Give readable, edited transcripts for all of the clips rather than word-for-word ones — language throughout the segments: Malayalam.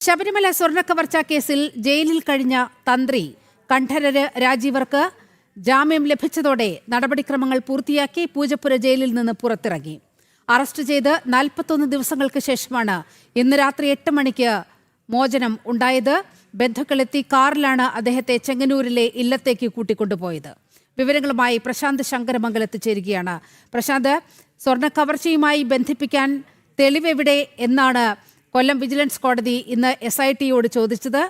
ശബരിമല സ്വർണ്ണക്കവർച്ച കേസിൽ ജയിലിൽ കഴിഞ്ഞ തന്ത്രി കണ്ഠരര് രാജീവർക്ക് ജാമ്യം ലഭിച്ചതോടെ നടപടിക്രമങ്ങൾ പൂർത്തിയാക്കി പൂജപ്പുര ജയിലിൽ നിന്ന് പുറത്തിറങ്ങി. അറസ്റ്റ് ചെയ്ത് 41 ദിവസങ്ങൾക്ക് ശേഷമാണ് ഇന്ന് രാത്രി 8 മണിക്ക് മോചനം ഉണ്ടായത്. ബന്ധുക്കളെത്തി കാറിലാണ് അദ്ദേഹത്തെ ചെങ്ങന്നൂരിലെ ഇല്ലത്തേക്ക് കൂട്ടിക്കൊണ്ടുപോയത്. വിവരങ്ങളുമായി പ്രശാന്ത് ശങ്കരമംഗലത്ത് ചേരുകയാണ്. പ്രശാന്ത്, സ്വർണ്ണക്കവർച്ചയുമായി ബന്ധിപ്പിക്കാൻ തെളിവെവിടെ എന്നാണ് കൊല്ലം വിജിലൻസ് കോടതി ഇന്ന് SITയോട് ചോദിച്ചത്.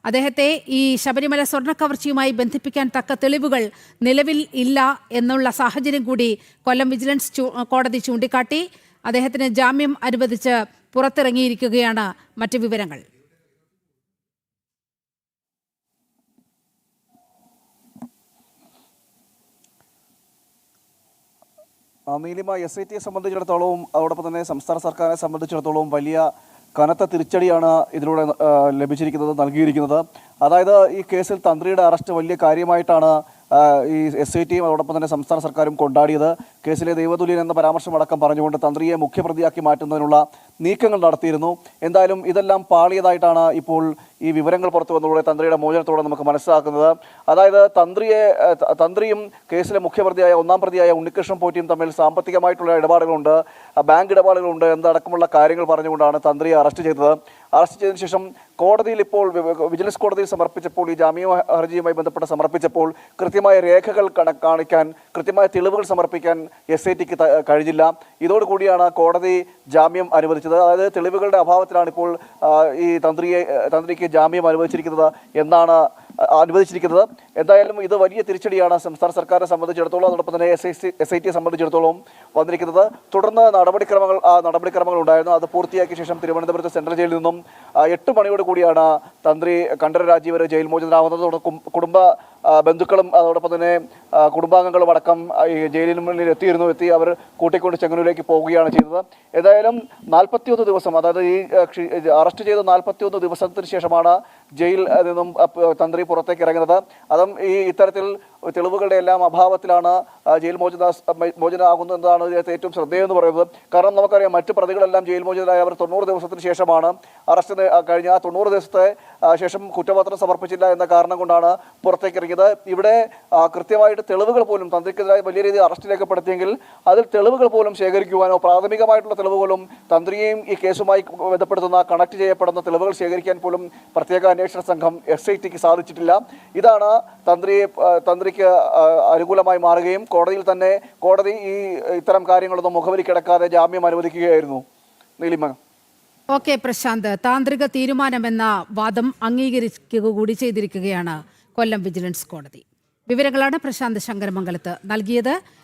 അദ്ദേഹത്തെ ഈ ശബരിമല സ്വർണ്ണക്കവർച്ചയുമായി ബന്ധിപ്പിക്കാൻ തക്ക തെളിവുകൾ നിലവിൽ ഇല്ല എന്നുള്ള സാഹചര്യം കൂടി കൊല്ലം വിജിലൻസ് കോടതി ചൂണ്ടിക്കാട്ടി. അദ്ദേഹത്തിന് ജാമ്യം അനുവദിച്ച് പുറത്തിറങ്ങിയിരിക്കുകയാണ്. മറ്റ് വിവരങ്ങൾ. നീലിമ, SITയെ സംബന്ധിച്ചിടത്തോളം അതോടൊപ്പം തന്നെ സംസ്ഥാന സർക്കാരിനെ സംബന്ധിച്ചിടത്തോളം വലിയ കനത്ത തിരിച്ചടിയാണ് ഇതിലൂടെ ലഭിച്ചിരിക്കുന്നത്, നൽകിയിരിക്കുന്നത്. അതായത് ഈ കേസിൽ തന്ത്രിയുടെ അറസ്റ്റ് വലിയ കാര്യമായിട്ടാണ് ഈ SITയും അതോടൊപ്പം തന്നെ സംസ്ഥാന സർക്കാരും കൊണ്ടാടിയത്. കേസിലെ ദൈവതുല്യൻ എന്ന പരാമർശമടക്കം പറഞ്ഞുകൊണ്ട് തന്ത്രിയെ മുഖ്യപ്രതിയാക്കി മാറ്റുന്നതിനുള്ള നീക്കങ്ങൾ നടത്തിയിരുന്നു. എന്തായാലും ഇതെല്ലാം പാളിയതായിട്ടാണ് ഇപ്പോൾ ഈ വിവരങ്ങൾ പുറത്തു വന്നതോടെ തന്ത്രിയുടെ മോചനത്തോടെ നമുക്ക് മനസ്സിലാക്കുന്നത്. അതായത് തന്ത്രിയും കേസിലെ മുഖ്യപ്രതിയായ ഒന്നാം പ്രതിയായ ഉണ്ണികൃഷ്ണൻ പോറ്റിയും തമ്മിൽ സാമ്പത്തികമായിട്ടുള്ള ഇടപാടുകളുണ്ട്, ബാങ്ക് ഇടപാടുകളുണ്ട് എന്നടക്കമുള്ള കാര്യങ്ങൾ പറഞ്ഞുകൊണ്ടാണ് തന്ത്രിയെ അറസ്റ്റ് ചെയ്തത്. അറസ്റ്റ് ചെയ്തതിനു ശേഷം കോടതിയിൽ ഇപ്പോൾ വിജിലൻസ് കോടതിയിൽ സമർപ്പിച്ചപ്പോൾ ഈ ജാമ്യ ഹർജിയുമായി ബന്ധപ്പെട്ട് സമർപ്പിച്ചപ്പോൾ കൃത്യമായ രേഖകൾ കാണിക്കാൻ, കൃത്യമായ തെളിവുകൾ സമർപ്പിക്കാൻ SITക്ക് കഴിഞ്ഞില്ല. ഇതോടുകൂടിയാണ് കോടതി ജാമ്യം അനുവദിച്ചത്. അതായത് തെളിവുകളുടെ അഭാവത്തിലാണ് ഇപ്പോൾ ഈ തന്ത്രിക്ക് ജാമ്യം അനുവദിച്ചിരിക്കുന്നത്. എന്തായാലും ഇത് വലിയ തിരിച്ചടിയാണ് സംസ്ഥാന സർക്കാരിനെ സംബന്ധിച്ചിടത്തോളം, അതോടൊപ്പം തന്നെ SITയെ സംബന്ധിച്ചിടത്തോളം വന്നിരിക്കുന്നത്. തുടർന്ന് നടപടിക്രമങ്ങൾ ഉണ്ടായിരുന്നു. അത് പൂർത്തിയാക്കിയ ശേഷം തിരുവനന്തപുരത്ത് സെൻട്രൽ ജയിലിൽ നിന്നും 8 മണിയോട് കൂടിയാണ് തന്ത്രി കണ്ഠരര് രാജീവർ ജയിൽ മോചിതനാവുന്നത്. കുടുംബ ബന്ധുക്കളും അതോടൊപ്പം തന്നെ കുടുംബാംഗങ്ങളും അടക്കം ഈ ജയിലിന് മുന്നിൽ എത്തി അവർ കൂട്ടിക്കൊണ്ട് ചെങ്ങന്നൂരിലേക്ക് പോവുകയാണ് ചെയ്തത്. ഏതായാലും 41 ദിവസം, അതായത് ഈ അറസ്റ്റ് ചെയ്ത 41 ദിവസത്തിന് ശേഷമാണ് ജയിലിൽ നിന്നും തന്ത്രി പുറത്തേക്ക് ഇറങ്ങുന്നത്. അതും ഈ ഇത്തരത്തിൽ തെളിവുകളുടെ എല്ലാം അഭാവത്തിലാണ് ജയിൽ മോചിതനാകുന്നത് എന്നതാണ് ഇതിനകത്ത് ഏറ്റവും ശ്രദ്ധേയമെന്ന് പറയുന്നത്. കാരണം നമുക്കറിയാം, മറ്റ് പ്രതികളെല്ലാം ജയിൽ മോചിതരായ അവർ 90 ദിവസത്തിന് ശേഷമാണ് അറസ്റ്റ് കഴിഞ്ഞ 90 ദിവസത്തെ ശേഷം കുറ്റപത്രം സമർപ്പിച്ചില്ല എന്ന കാരണം കൊണ്ടാണ് പുറത്തേക്ക് ഇറങ്ങിയത്. ഇവിടെ കൃത്യമായിട്ട് തെളിവുകൾ പോലും തന്ത്രിക്കെതിരായ വലിയ രീതിയിൽ അറസ്റ്റ് രേഖപ്പെടുത്തിയെങ്കിൽ അതിൽ തെളിവുകൾ പോലും ശേഖരിക്കുവാനോ പ്രാഥമികമായിട്ടുള്ള തെളിവുകളും തന്ത്രിയെയും ഈ കേസുമായി ബന്ധപ്പെടുത്തുന്ന കണക്ട് ചെയ്യപ്പെടുന്ന തെളിവുകൾ ശേഖരിക്കാൻ പോലും പ്രത്യേക അന്വേഷണ സംഘം SITക്ക് സാധിച്ചിട്ടില്ല. ഇതാണ് തന്ത്രിക്ക് അനുകൂലമായി മാറുകയും കോടതി ഈ ഇത്തരം കാര്യങ്ങളൊന്നും മുഖവിലി കിടക്കാതെ ജാമ്യം അനുവദിക്കുകയായിരുന്നു. നീലിമ. ഓക്കെ പ്രശാന്ത്, താന്ത്രിക തീരുമാനമെന്ന വാദം അംഗീകരിക്കുക കൂടി ചെയ്തിരിക്കുകയാണ് കൊല്ലം വിജിലൻസ് കോടതി. വിവരങ്ങളാണ് പ്രശാന്ത് ശങ്കരമംഗലത്ത് നൽകിയത്.